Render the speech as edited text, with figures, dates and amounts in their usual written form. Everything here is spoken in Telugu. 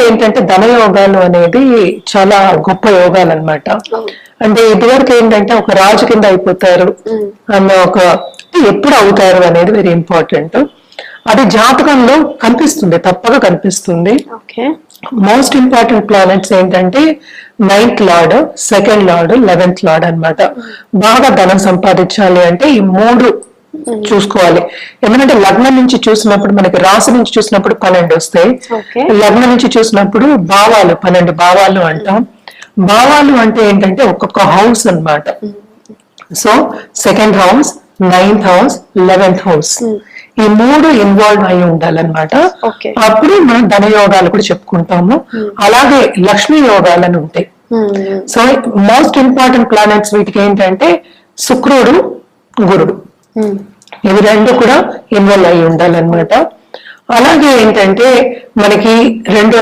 ఏంటంటే ధనయోగాలు అనేది చాలా గొప్ప యోగాలు అన్నమాట. అంటే ఇదివరకు ఏంటంటే ఒక రాజు కింద అయిపోతారు అన్న ఒక ఎప్పుడు అవుతారు అనేది వెరీ ఇంపార్టెంట్. అది జాతకంలో కనిపిస్తుంది, తప్పగా కనిపిస్తుంది. మోస్ట్ ఇంపార్టెంట్ ప్లానెట్స్ ఏంటంటే 9th lord, 2nd lord, 11th lord అన్నమాట. బాగా ధనం సంపాదించాలి అంటే ఈ 3 చూసుకోవాలి. ఎందుకంటే లగ్నం నుంచి చూసినప్పుడు మనకి రాశి నుంచి చూసినప్పుడు 12 వస్తాయి, లగ్నం నుంచి చూసినప్పుడు భావాలు 12 భావాలు అంటాం. భావాలు అంటే ఏంటంటే ఒక్కొక్క హౌస్ అన్నమాట. So 2nd house, 9th house, 11th house ఈ 3 ఇన్వాల్వ్ అయి ఉండాలన్నమాట. అప్పుడు మనం ధనయోగాలు కూడా చెప్పుకుంటాము. అలాగే లక్ష్మీ యోగాలని ఉంటాయి. సో మోస్ట్ ఇంపార్టెంట్ ప్లానెట్స్ వీటికి ఏంటంటే శుక్రుడు, గురుడు, ఇవి 2 కూడా ఇన్వాల్వ్ అయి ఉండాలన్నమాట. అలాగే ఏంటంటే మనకి 2